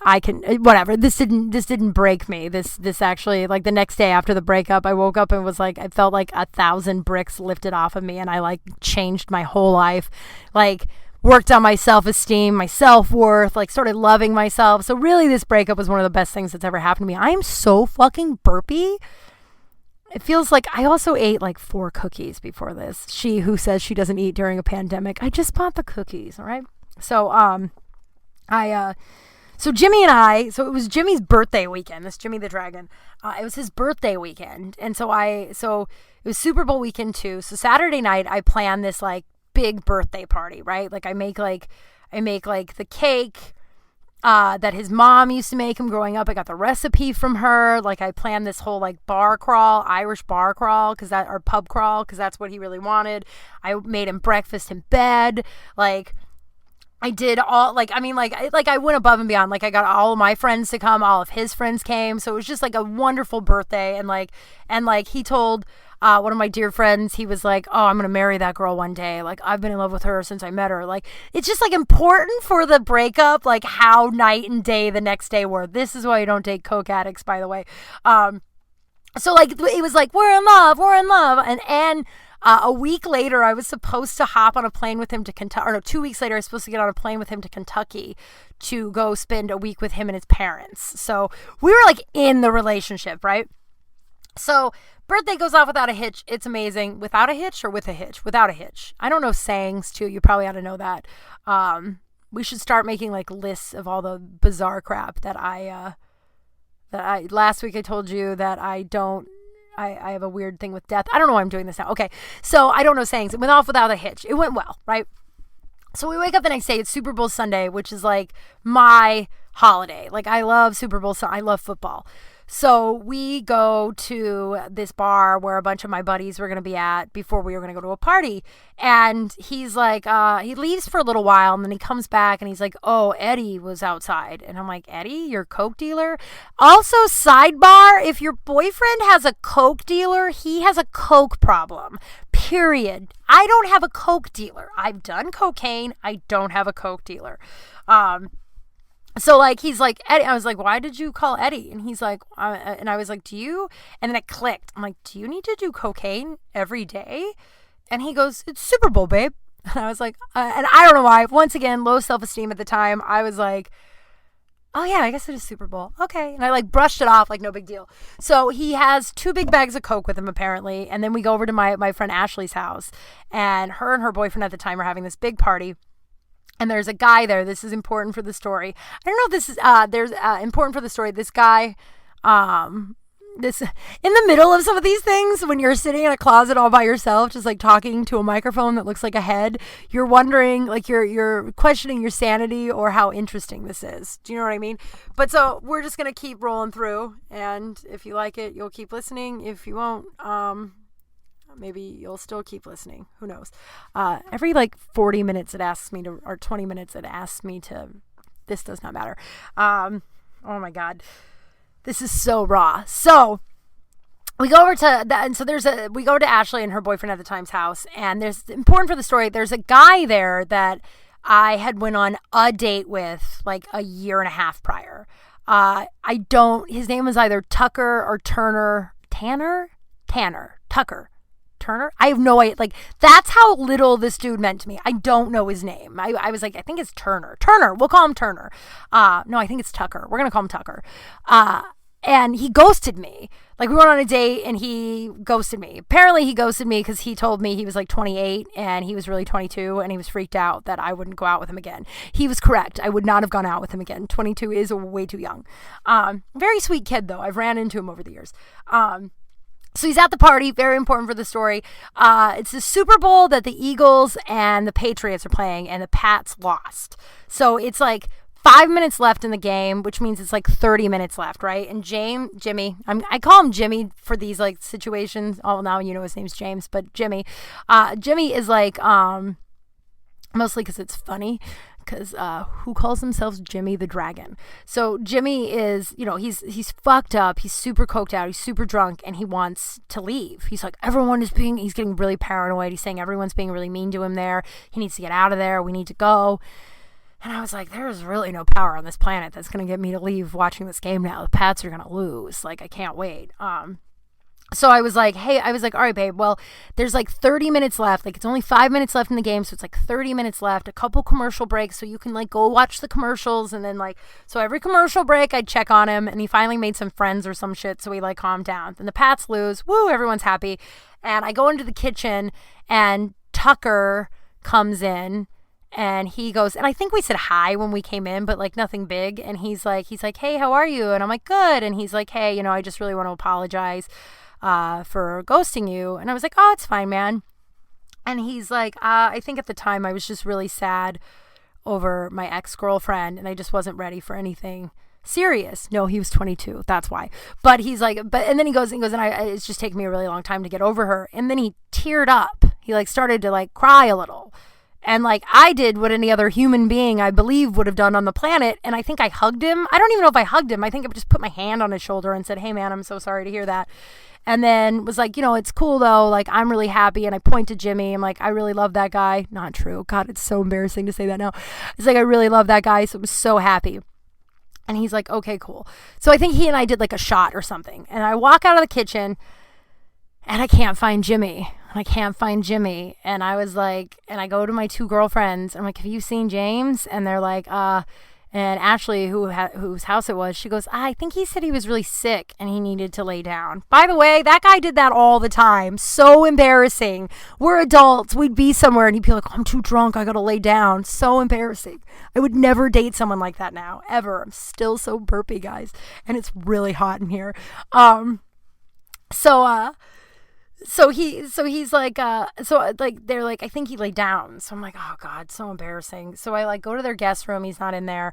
Speaker 1: I can, whatever. This didn't break me. This actually, like the next day after the breakup, I woke up and was like, I felt like 1,000 bricks lifted off of me and I like changed my whole life. Like worked on my self-esteem, my self-worth, like started loving myself. So really this breakup was one of the best things that's ever happened to me. I am so fucking burpy. It feels like I also ate like 4 cookies before this. She who says she doesn't eat during a pandemic, I just bought the cookies. All right. So, So Jimmy and I, so it was Jimmy's birthday weekend, this Jimmy the Dragon. It was his birthday weekend. And so it was Super Bowl weekend too. So Saturday night I planned this like big birthday party, right? Like I make like the cake that his mom used to make him growing up. I got the recipe from her. Like I planned this whole like Irish bar crawl, or pub crawl, because that's what he really wanted. I made him breakfast in bed. Like I did all, like, I mean, I went above and beyond. Like, I got all of my friends to come. All of his friends came. So it was just, like, a wonderful birthday. And he told one of my dear friends, he was like, oh, I'm going to marry that girl one day. Like, I've been in love with her since I met her. Like, it's just, like, important for the breakup, like, how night and day the next day were. This is why you don't date coke addicts, by the way. So, like, it was like, we're in love. And a week later, I was supposed to hop on a plane with him to Kentucky. Or no, 2 weeks later, I was supposed to get on a plane with him to Kentucky to go spend a week with him and his parents. So we were like in the relationship, right? So birthday goes off without a hitch. It's amazing. Without a hitch or with a hitch? Without a hitch. I don't know sayings too. You probably ought to know that. We should start making like lists of all the bizarre crap that I last week I told you that I have a weird thing with death. I don't know why I'm doing this now. Okay. So I don't know sayings. It went off without a hitch. It went well, right? So we wake up the next day. It's Super Bowl Sunday, which is like my holiday. Like I love Super Bowl. I love football. So we go to this bar where a bunch of my buddies were going to be at before we were going to go to a party. And he's like, he leaves for a little while and then he comes back and he's like, oh, Eddie was outside. And I'm like, Eddie, your coke dealer? Also, sidebar, if your boyfriend has a coke dealer, he has a coke problem. Period. I don't have a coke dealer. I've done cocaine. I don't have a coke dealer. So, like, he's like, Eddie. I was like, why did you call Eddie? And he's like, and I was like, do you? And then it clicked. I'm like, do you need to do cocaine every day? And he goes, it's Super Bowl, babe. And I was like, and I don't know why. Once again, low self-esteem at the time. I was like, Oh, yeah, I guess it is Super Bowl. Okay. And I like brushed it off like no big deal. So he has 2 big bags of Coke with him apparently. And then we go over to my friend Ashley's house, and her boyfriend at the time are having this big party. And there's a guy there. This is important for the story. I don't know if this is there's important for the story. This guy, this in the middle of some of these things, when you're sitting in a closet all by yourself, just like talking to a microphone that looks like a head, you're wondering, like you're questioning your sanity or how interesting this is. Do you know what I mean? But so we're just gonna keep rolling through, and if you like it, you'll keep listening. If you won't, maybe you'll still keep listening. Who knows? Every like 40 minutes it asks me to, or 20 minutes it asks me to, this does not matter. Oh my God. This is so raw. So we go over to that. And so we go to Ashley and her boyfriend at the time's house, and there's important for the story. There's a guy there that I had went on a date with like a year and a half prior. His name was either Tucker or Tanner, Tucker. Turner? I have no idea. Like, that's how little this dude meant to me. I don't know his name. I was like, I think it's Turner. We'll call him Turner. No, I think it's Tucker. We're going to call him Tucker. And he ghosted me. Like, we went on a date and he ghosted me. Apparently he ghosted me because he told me he was like 28 and he was really 22, and he was freaked out that I wouldn't go out with him again. He was correct. I would not have gone out with him again. 22 is way too young. Very sweet kid though. I've ran into him over the years. So he's at the party, very important for the story. It's the Super Bowl that the Eagles and the Patriots are playing, and the Pats lost. So it's like 5 minutes left in the game, which means it's like 30 minutes left, right? And Jimmy, I call him Jimmy for these like situations. Oh, now you know his name's James, but Jimmy is like, mostly because it's funny. Because who calls themselves Jimmy the Dragon? So Jimmy is, he's fucked up. He's super coked out. He's super drunk, and he wants to leave. He's like, he's getting really paranoid. He's saying everyone's being really mean to him there. He needs to get out of there. We need to go. And I was like, there's really no power on this planet that's going to get me to leave watching this game now. The Pats are going to lose. Like, I can't wait. So I was like, all right, babe, well, there's like 30 minutes left. Like, it's only 5 minutes left in the game. So it's like 30 minutes left, a couple commercial breaks. So you can like go watch the commercials. And then like, so every commercial break I'd check on him, and he finally made some friends or some shit. So he like calmed down. Then the Pats lose. Woo, everyone's happy. And I go into the kitchen, and Tucker comes in, and he goes, and I think we said hi when we came in, but like nothing big. And he's like, hey, how are you? And I'm like, good. And he's like, hey, I just really want to apologize for ghosting you. And I was like, oh, it's fine, man. And he's like, I think at the time I was just really sad over my ex-girlfriend, and I just wasn't ready for anything serious. No, he was 22. That's why. But he's like, and then he goes, and it's just taken me a really long time to get over her. And then he teared up. He like started to like cry a little. And like, I did what any other human being I believe would have done on the planet. And I think I hugged him. I don't even know if I hugged him. I think I just put my hand on his shoulder and said, hey man, I'm so sorry to hear that. And then was like, it's cool though. Like, I'm really happy. And I point to Jimmy. I'm like, I really love that guy. Not true. God, it's so embarrassing to say that now. It's like, I really love that guy. So I was so happy. And he's like, okay, cool. So I think he and I did like a shot or something. And I walk out of the kitchen, and I can't find Jimmy. And I was like, and I go to my 2 girlfriends. I'm like, have you seen James? And they're like, and Ashley, whose house it was, she goes, I think he said he was really sick and he needed to lay down. By the way, that guy did that all the time. So embarrassing. We're adults. We'd be somewhere and he'd be like, I'm too drunk. I got to lay down. So embarrassing. I would never date someone like that now, ever. I'm still so burpy, guys. And it's really hot in here. So he's like, they're like, I think he laid down. So I'm like, oh God, so embarrassing. So I like go to their guest room. He's not in there.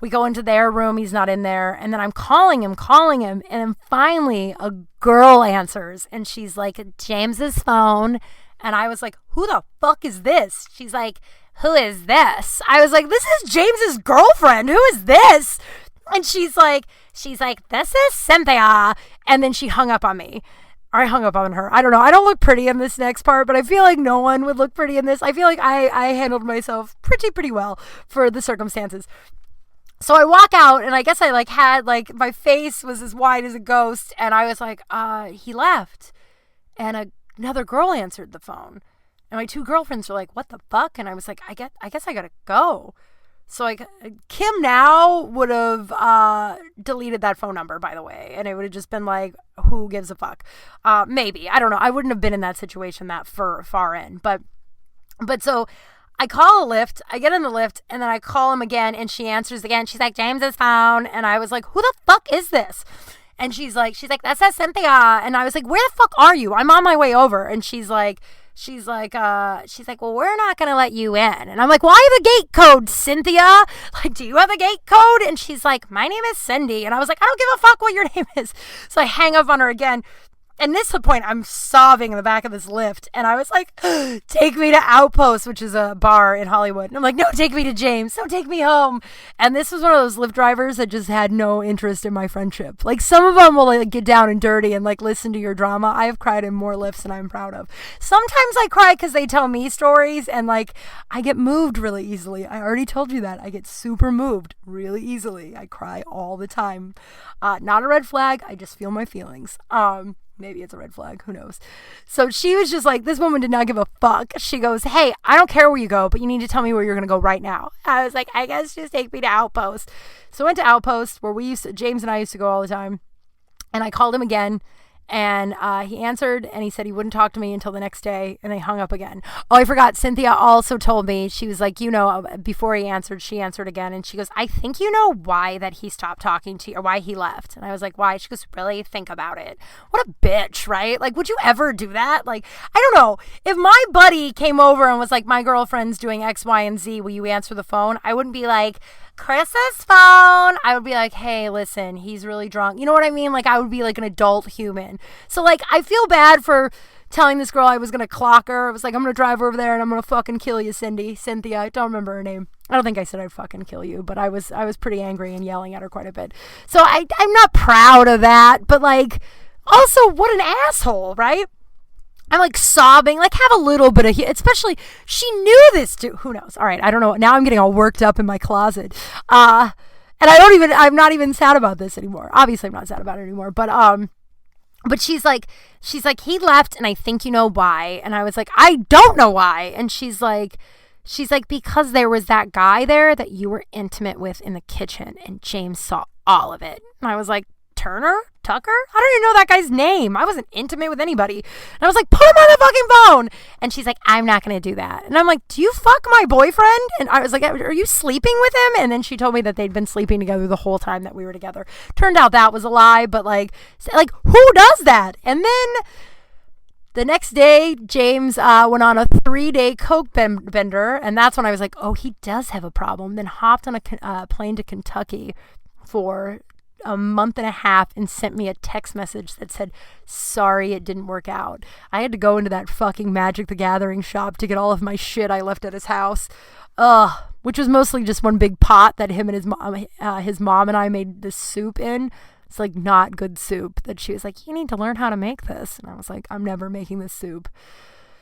Speaker 1: We go into their room. He's not in there. And then I'm calling him. And then finally a girl answers, and she's like, James's phone. And I was like, who the fuck is this? She's like, who is this? I was like, this is James's girlfriend. Who is this? And she's like, this is Cynthia. And then she hung up on me. I hung up on her. I don't know. I don't look pretty in this next part, but I feel like no one would look pretty in this. I feel like I handled myself pretty well for the circumstances. So I walk out, and I guess I like had like my face was as wide as a ghost, and I was like, he left. And another girl answered the phone. And my 2 girlfriends were like, what the fuck? And I was like, I guess I gotta go. So like Kim now would have deleted that phone number, by the way, and it would have just been like, who gives a fuck? Maybe, I don't know. I wouldn't have been in that situation that far in, but so I call a Lyft. I get in the Lyft, and then I call him again, and she answers again. She's like, James's phone, and I was like, who the fuck is this? And she's like, that says Cynthia, and I was like, where the fuck are you? I'm on my way over, and she's like, well, we're not going to let you in. And I'm like, well, I have a gate code, Cynthia. Like, do you have a gate code? And she's like, my name is Cindy. And I was like, I don't give a fuck what your name is. So I hang up on her again. And this is the point, I'm sobbing in the back of this Lyft. And I was like, take me to Outpost, which is a bar in Hollywood. And I'm like, no, take me to James. No, take me home. And this was one of those Lyft drivers that just had no interest in my friendship. Like, some of them will like get down and dirty and like listen to your drama. I have cried in more Lyfts than I'm proud of. Sometimes I cry because they tell me stories, and like I get moved really easily. I already told you that. I get super moved really easily. I cry all the time. Not a red flag. I just feel my feelings. Maybe it's a red flag. Who knows? So she was just like, this woman did not give a fuck. She goes, hey, I don't care where you go, but you need to tell me where you're going to go right now. I was like, I guess just take me to Outpost. So I went to Outpost, where James and I used to go all the time. And I called him again. And he answered, and he said he wouldn't talk to me until the next day, and they hung up again. Oh, I forgot. Cynthia also told me, she was like, before he answered, she answered again, and she goes, I think you know why that he stopped talking to you, or why he left. And I was like, why? She goes, really? Think about it. What a bitch, right? Like, would you ever do that? Like, I don't know. If my buddy came over and was like, my girlfriend's doing X, Y, and Z, will you answer the phone? I wouldn't be like, Chris's phone. I would be like, hey, listen, he's really drunk. You know what I mean? Like, I would be like an adult human. So like, I feel bad for telling this girl I was going to clock her. I was like, I'm going to drive over there and I'm going to fucking kill you, Cynthia. I don't remember her name. I don't think I said I'd fucking kill you, but I was pretty angry and yelling at her quite a bit. So I'm not proud of that, but like, also what an asshole, right? I'm like sobbing, like have a little bit of, especially she knew this too. Who knows? All right. I don't know. Now I'm getting all worked up in my closet. And I'm not even sad about this anymore. Obviously I'm not sad about it anymore, but she's like, he left and I think you know why. And I was like, I don't know why. And she's like, because there was that guy there that you were intimate with in the kitchen and James saw all of it. And I was like, Tucker? I don't even know that guy's name. I wasn't intimate with anybody. And I was like, put him on the fucking phone. And she's like, I'm not going to do that. And I'm like, do you fuck my boyfriend? And I was like, are you sleeping with him? And then she told me that they'd been sleeping together the whole time that we were together. Turned out that was a lie, but like who does that? And then the next day, James went on a 3-day coke bender. And that's when I was like, oh, he does have a problem. Then hopped on a plane to Kentucky for a month and a half and sent me a text message that said, sorry, it didn't work out. I had to go into that fucking Magic the Gathering shop to get all of my shit I left at his house. Which was mostly just one big pot that him and his mom and I made this soup in. It's like not good soup, that she was like, you need to learn how to make this. And I was like, I'm never making this soup.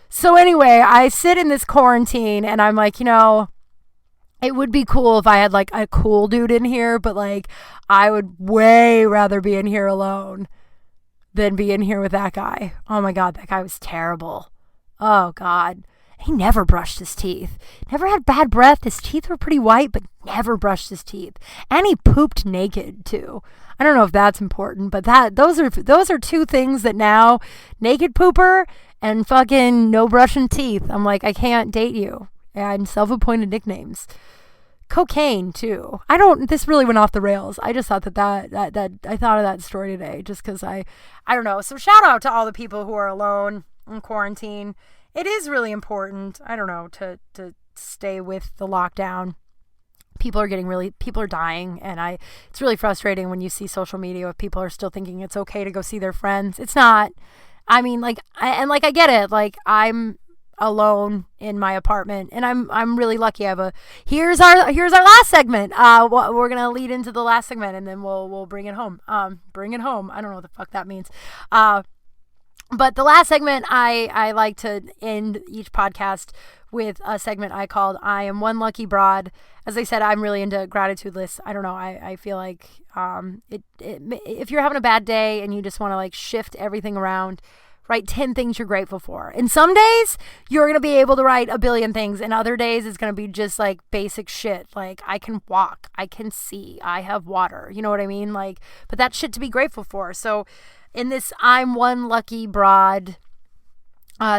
Speaker 1: So anyway, I sit in this quarantine and I'm like, it would be cool if I had like a cool dude in here, but like I would way rather be in here alone than be in here with that guy. Oh my God, that guy was terrible. Oh God. He never brushed his teeth. Never had bad breath. His teeth were pretty white, but never brushed his teeth. And he pooped naked too. I don't know if that's important, but those are two things that now, naked pooper and fucking no brushing teeth. I'm like, I can't date you. And self-appointed nicknames. Cocaine too. This really went off the rails. I just thought that I thought of that story today just because I don't know. So shout out to all the people who are alone in quarantine. It is really important, I don't know, to stay with the lockdown. People are dying, and it's really frustrating when you see social media if people are still thinking it's okay to go see their friends. It's not. I mean, I get it. Like, I'm alone in my apartment and I'm really lucky. Here's our last segment. We're gonna lead into the last segment and then we'll bring it home. Bring it home. I don't know what the fuck that means. But the last segment, I like to end each podcast with a segment I called I Am One Lucky Broad. As I said, I'm really into gratitude lists. I don't know. I feel like if you're having a bad day and you just want to like shift everything around, write 10 things you're grateful for. And some days you're going to be able to write a billion things, and other days it's going to be just like basic shit. Like, I can walk, I can see, I have water. You know what I mean? Like, but that's shit to be grateful for. So in this I'm one lucky broad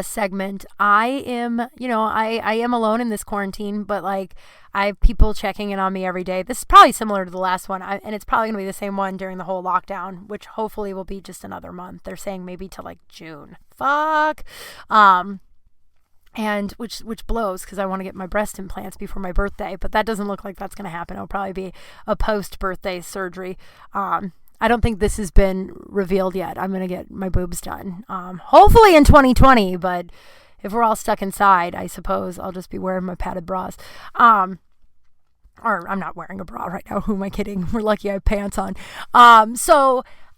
Speaker 1: segment, I am, I am alone in this quarantine, but like I have people checking in on me every day. This is probably similar to the last one, and it's probably going to be the same one during the whole lockdown, which hopefully will be just another month. They're saying maybe till like June. Fuck. And which blows, because I want to get my breast implants before my birthday, but that doesn't look like that's going to happen. It'll probably be a post-birthday surgery. I don't think this has been revealed yet. I'm going to get my boobs done. Hopefully in 2020, but if we're all stuck inside, I suppose I'll just be wearing my padded bras. Or I'm not wearing a bra right now. Who am I kidding? We're lucky I have pants on. I'm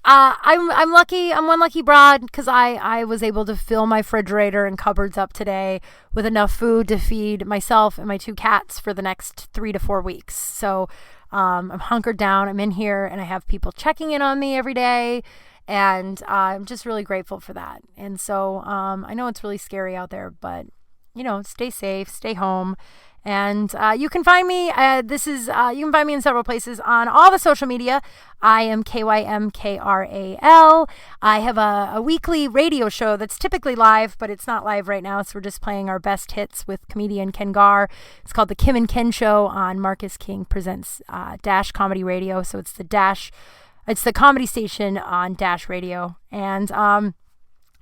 Speaker 1: lucky. I'm one lucky broad because I was able to fill my refrigerator and cupboards up today with enough food to feed myself and my 2 cats for the next 3 to 4 weeks. So I'm hunkered down. I'm in here, and I have people checking in on me every day, and I'm just really grateful for that. And so I know it's really scary out there, but stay safe, stay home. And you can find me. You can find me in several places on all the social media. I am KYMKRAL. I have a weekly radio show that's typically live, but it's not live right now. So we're just playing our best hits with comedian Ken Gar. It's called The Kim and Ken Show on Marcus King Presents Dash Comedy Radio. So it's the comedy station on Dash Radio. And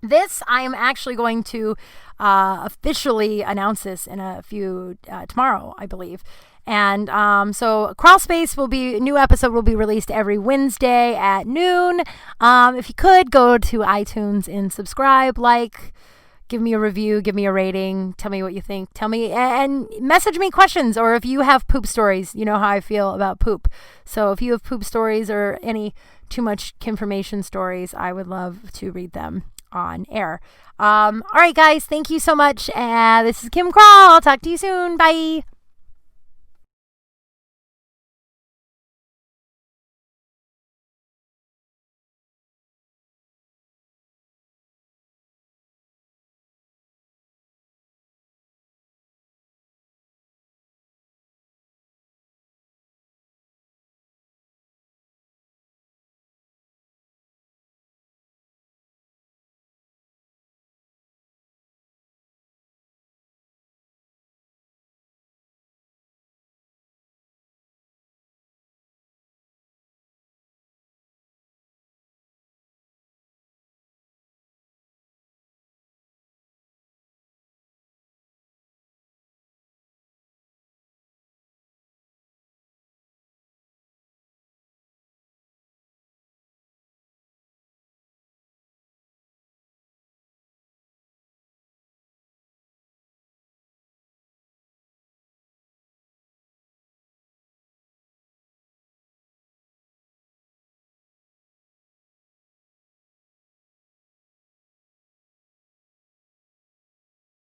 Speaker 1: this, I am actually going to officially announce this in a few, tomorrow, I believe. And so Kral Space new episode will be released every Wednesday at noon. If you could, go to iTunes and subscribe, give me a review, give me a rating, tell me what you think, tell me, and message me questions, or if you have poop stories, you know how I feel about poop. So if you have poop stories or any too much information stories, I would love to read them on air. All right, guys, thank you so much. This is Kim Kral. I'll talk to you soon. Bye.